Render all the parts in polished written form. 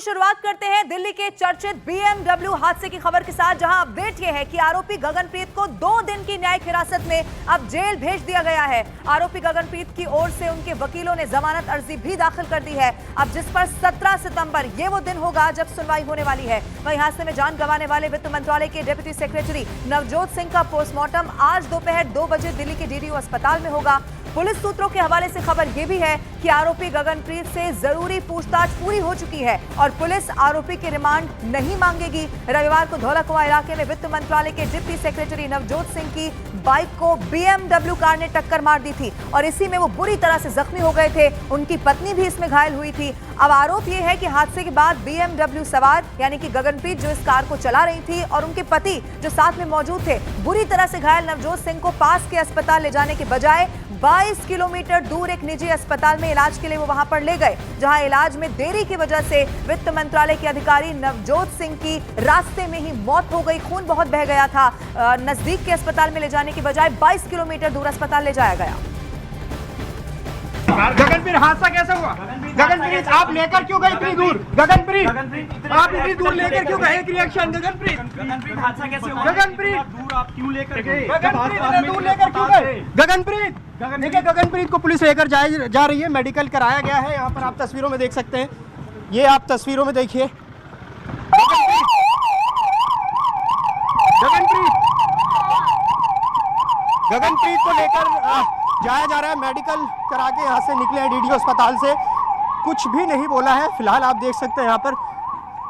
शुरुआत करते हैं दिल्ली के चर्चित BMW हादसे की खबर के साथ, जहां अपडेट यह है कि आरोपी गगनप्रीत को 2 दिन की न्यायिक हिरासत में अब जेल भेज दिया गया है। आरोपी गगनप्रीत की ओर से उनके वकीलों ने जमानत अर्जी भी दाखिल कर दी है, अब जिस पर 17 सितंबर ये वो दिन होगा जब सुनवाई होने वाली है। वहीं हादसे में जान गंवाने वाले वित्त मंत्रालय के डिप्टी सेक्रेटरी नवजोत सिंह का पोस्टमार्टम आज दोपहर 2 बजे दिल्ली के DDO अस्पताल में होगा। पुलिस सूत्रों के हवाले से खबर यह भी है कि आरोपी गगनप्रीत से जरूरी पूछताछ पूरी हो चुकी है और पुलिस आरोपी की रिमांड नहीं मांगेगी। रविवार को धौला कुआं इलाके में वित्त मंत्रालय के डिप्टी सेक्रेटरी नवजोत सिंह की बाइक को BMW कार ने टक्कर मार दी थी और इसी में वो बुरी तरह से जख्मी हो गए थे। उनकी पत्नी भी इसमें घायल हुई थी। अब आरोप यह है कि हादसे के बाद BMW सवार यानी कि गगनप्रीत जो इस कार को चला रही थी और उनके पति जो साथ में मौजूद थे, बुरी तरह से घायल नवजोत सिंह को पास के अस्पताल ले जाने के बजाय 22 किलोमीटर दूर एक निजी अस्पताल में इलाज के लिए वो वहां पर ले गए, जहां इलाज में देरी की वजह से वित्त मंत्रालय के अधिकारी नवजोत सिंह की रास्ते में ही मौत हो गई। खून बहुत बह गया था। नजदीक के अस्पताल में ले जाने की बजाय 22 किलोमीटर दूर अस्पताल ले जाया गया। गगनप्रीत हादसा कैसे हुआ? गगनप्रीत आप लेकर क्यों गए इतनी दूर? गगनप्रीत आप इतनी दूर लेकर क्यों गए? एक रिएक्शन। गगनप्रीत हादसा कैसे हुआ? गगनप्रीत दूर आप क्यों लेकर गए? गगनप्रीत दूर लेकर क्यों गए? गगनप्रीत देखिए, गगनप्रीत को पुलिस लेकर जा रही है, मेडिकल कराया गया है। यहाँ पर आप तस्वीरों में देख सकते हैं, ये आप तस्वीरों में देखिए। गगनप्रीत को लेकर जाया जा रहा है, मेडिकल करा के यहाँ से निकले हैं DDO अस्पताल से। कुछ भी नहीं बोला है फिलहाल। आप देख सकते हैं यहाँ पर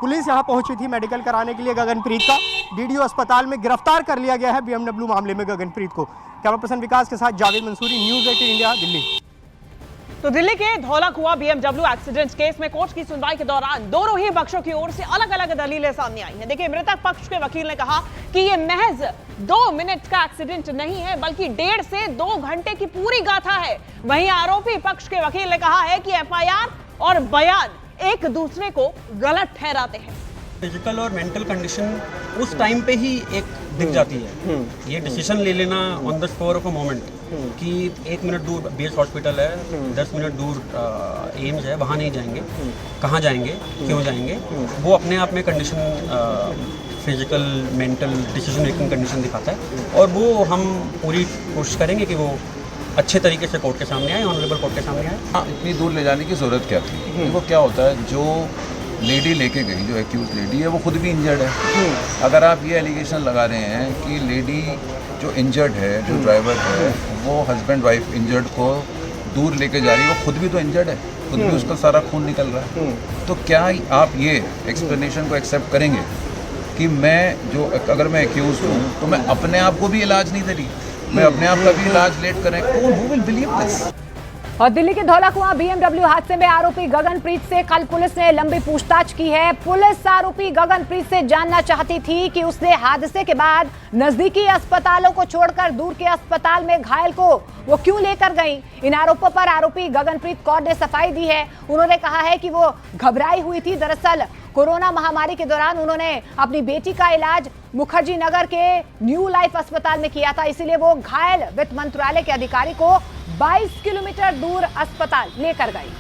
पुलिस यहाँ पहुंची थी मेडिकल कराने के लिए गगनप्रीत का। DDO अस्पताल में गिरफ्तार कर लिया गया है BMW मामले में गगनप्रीत को। कैमरा पर्सन विकास के साथ जावेद मंसूरी, न्यूज़ 18 इंडिया, दिल्ली। तो दिल्ली के धौला कुआं BMW एक्सीडेंट केस में कोर्ट की सुनवाई के दौरान दोनों ही पक्षों की ओर से अलग अलग दलीलें सामने आई हैं। देखिए, मृतक पक्ष के वकील ने कहा कि ये महज 2 मिनट का एक्सीडेंट नहीं है, बल्कि 1.5 से 2 घंटे की पूरी गाथा है। वहीं आरोपी पक्ष के वकील ने कहा है कि FIR और बयान एक दूसरे को गलत ठहराते हैं। फिजिकल और मेंटल कंडीशन उस टाइम पे ही एक दिख जाती है। ये डिसीजन ले लेना on the spot of a moment कि 1 मिनट दूर बेस हॉस्पिटल है, 10 मिनट दूर एम्स है, वहाँ नहीं जाएंगे, कहाँ जाएंगे, क्यों जाएंगे, वो अपने आप में condition physical mental decision making condition दिखाता है। और वो हम पूरी कोशिश करेंगे कि वो अच्छे तरीके से कोर्ट के सामने आए, ऑनरेबल कोर्ट के सामने आए। हाँ, इतनी दूर ले जाने की ज़रूरत क्या थी? देखो क्या होता है, जो लेडी लेके गई, जो एक्यूज लेडी है, वो खुद भी इंजर्ड है। अगर आप ये एलिगेशन लगा रहे हैं कि लेडी जो इंजर्ड है, जो ड्राइवर है, वो हस्बैंड वाइफ इंजर्ड को दूर लेके जा रही है, वो खुद भी तो इंजर्ड है, खुद भी उसका सारा खून निकल रहा है। तो क्या आप ये एक्सप्लेनेशन को एक्सेप्ट करेंगे कि अगर मैं एक्यूज हूँ तो मैं अपने आप को भी इलाज नहीं दे रही, मैं अपने आप का भी इलाज लेट करें? Who will believe this? और दिल्ली के धौला कुआं BMW हादसे में आरोपी गगनप्रीत से कल पुलिस ने लंबी पूछताछ की है। पुलिस आरोपी गगनप्रीत से जानना चाहती थी कि उसने हादसे के बाद नजदीकी अस्पतालों को छोड़कर दूर के अस्पताल में घायल को वो क्यों लेकर गई। इन आरोपों पर आरोपी गगनप्रीत कौर ने सफाई दी है। उन्होंने कहा है कि वो घबराई हुई थी। दरअसल कोरोना महामारी के दौरान उन्होंने अपनी बेटी का इलाज मुखर्जी नगर के न्यू लाइफ अस्पताल में किया था, इसीलिए वो घायल वित्त मंत्रालय के अधिकारी को 22 किलोमीटर दूर अस्पताल लेकर गई।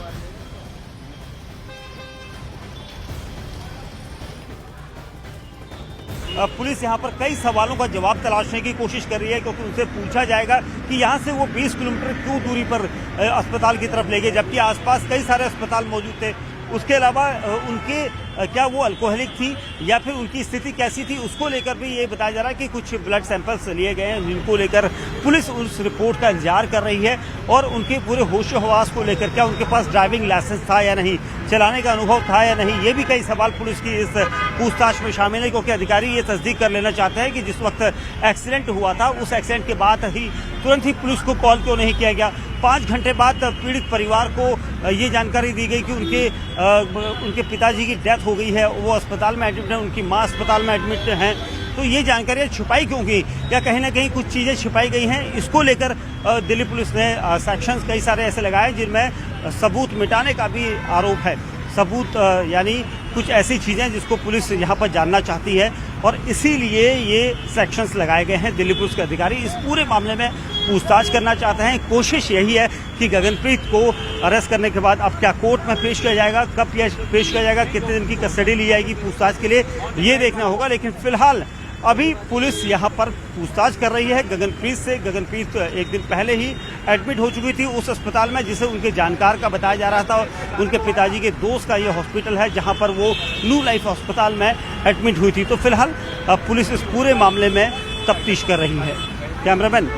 पुलिस यहाँ पर कई सवालों का जवाब तलाशने की कोशिश कर रही है, क्योंकि उनसे पूछा जाएगा कि यहाँ से वो 20 किलोमीटर क्यों दूरी पर अस्पताल की तरफ ले गए, जबकि आसपास कई सारे अस्पताल मौजूद थे। उसके अलावा उनके क्या वो अल्कोहलिक थी या फिर उनकी स्थिति कैसी थी, उसको लेकर भी ये बताया जा रहा है कि कुछ ब्लड सैंपल्स लिए गए हैं, जिनको लेकर पुलिस उस रिपोर्ट का इंतजार कर रही है। और उनके पूरे होश हवास को लेकर, क्या उनके पास ड्राइविंग लाइसेंस था या नहीं, चलाने का अनुभव था या नहीं, ये भी कई सवाल पुलिस की इस पूछताछ में शामिल है। क्योंकि अधिकारी ये तस्दीक कर लेना चाहते हैं कि जिस वक्त एक्सीडेंट हुआ था, उस एक्सीडेंट के बाद ही तुरंत ही पुलिस को कॉल क्यों नहीं किया गया। 5 घंटे बाद पीड़ित परिवार को ये जानकारी दी गई कि उनके पिताजी की डेथ हो गई है, वो अस्पताल में एडमिट है, उनकी माँ अस्पताल में एडमिट हैं। तो ये जानकारियाँ छुपाई क्यों गई? क्या कहीं ना कहीं कुछ चीज़ें छिपाई गई हैं? इसको लेकर दिल्ली पुलिस ने सेक्शंस कई सारे ऐसे लगाए जिनमें सबूत मिटाने का भी आरोप है। सबूत यानी कुछ ऐसी चीज़ें जिसको पुलिस यहाँ पर जानना चाहती है। और इसीलिए ये सेक्शंस लगाए गए हैं। दिल्ली पुलिस के अधिकारी इस पूरे मामले में पूछताछ करना चाहते हैं। कोशिश यही है कि गगनप्रीत को अरेस्ट करने के बाद अब क्या कोर्ट में पेश किया जाएगा, कब यह पेश किया जाएगा, कितने दिन की कस्टडी ली जाएगी पूछताछ के लिए, ये देखना होगा। लेकिन फिलहाल अभी पुलिस यहाँ पर पूछताछ कर रही है गगनप्रीत से। गगनप्रीत एक दिन पहले ही एडमिट हो चुकी थी उस अस्पताल में जिसे उनके जानकार का बताया जा रहा था। उनके पिताजी के दोस्त का ये हॉस्पिटल है जहाँ पर वो न्यू लाइफ अस्पताल में एडमिट हुई थी। तो फिलहाल पुलिस इस पूरे मामले में तफ्तीश कर रही है। कैमरामैन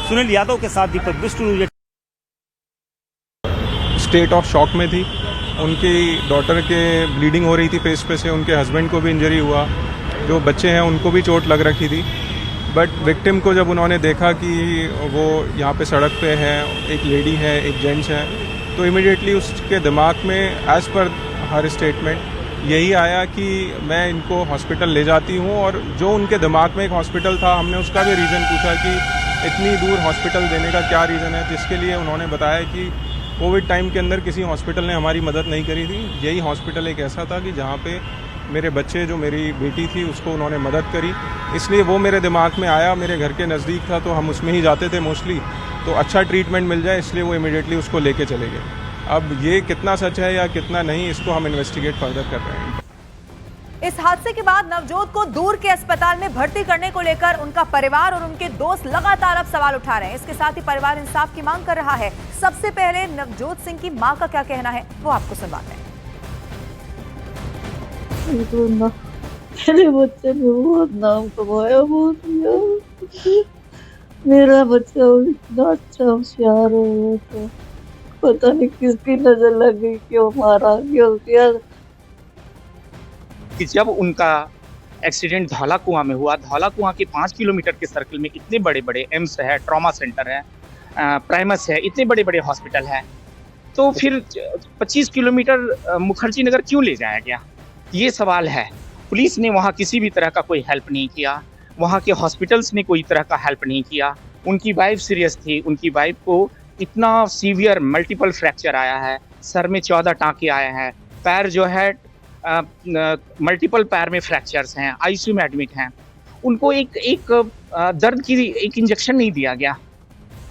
सुनील यादव के साथ Deepak Bisht, news. State of shock में थी। उनकी डॉटर के ब्लीडिंग हो रही थी फेस पे से, उनके हस्बैंड को भी इंजरी हुआ, जो बच्चे हैं उनको भी चोट लग रखी थी। बट विक्टिम को जब उन्होंने देखा कि वो यहाँ पे सड़क पे है, एक लेडी है, एक जेंट्स है, तो इमिडिएटली उसके दिमाग में एज़ पर हर स्टेटमेंट यही आया कि मैं इनको हॉस्पिटल ले जाती हूँ। और जो उनके दिमाग में एक हॉस्पिटल था, हमने उसका भी रीज़न पूछा कि इतनी दूर हॉस्पिटल देने का क्या रीज़न है, जिसके लिए उन्होंने बताया कि कोविड टाइम के अंदर किसी हॉस्पिटल ने हमारी मदद नहीं करी थी। यही हॉस्पिटल एक ऐसा था कि जहाँ पे मेरे बच्चे, जो मेरी बेटी थी, उसको उन्होंने मदद करी। इसलिए वो मेरे दिमाग में आया, मेरे घर के नज़दीक था तो हम उसमें ही जाते थे मोस्टली, तो अच्छा ट्रीटमेंट मिल जाए, इसलिए वो इमीडिएटली उसको लेके चले गए। अब ये कितना सच है या कितना नहीं, इसको हम इन्वेस्टिगेट फर्दर कर रहे हैं। इस हादसे के बाद नवजोत को दूर के अस्पताल में भर्ती करने को लेकर उनका परिवार और उनके दोस्त लगातार अब सवाल उठा रहे हैं। इसके साथ ही परिवार इंसाफ की मांग कर रहा है। सबसे पहले नवजोत सिंह की मां का क्या कहना है वो आपको सुनवाते हैं। मेरे बच्चे ने बहुत नाम कमाया, बहुत किया। मेरा बच्चा इतना अच्छा होशियार हो तो पता नहीं किसकी नजर लग गई, क्यों मारा, क्यों किया। कि जब उनका एक्सीडेंट धौला कुआं में हुआ, धौला कुआं के 5 किलोमीटर के सर्कल में इतने बड़े बड़े एम्स है, ट्रॉमा सेंटर है, प्राइमस है, इतने बड़े बड़े हॉस्पिटल है, तो फिर 25 किलोमीटर मुखर्जी नगर क्यों ले जाया गया, ये सवाल है। पुलिस ने वहाँ किसी भी तरह का कोई हेल्प नहीं किया, वहाँ के हॉस्पिटल्स ने कोई तरह का हेल्प नहीं किया। उनकी वाइफ सीरियस थी, उनकी वाइफ को इतना सीवियर मल्टीपल फ्रैक्चर आया है, सर में 14 टाँके आए हैं, पैर जो है मल्टीपल पैर में फ्रैक्चर्स हैं, आईसीयू में एडमिट हैं। उनको एक दर्द की एक इंजेक्शन नहीं दिया गया।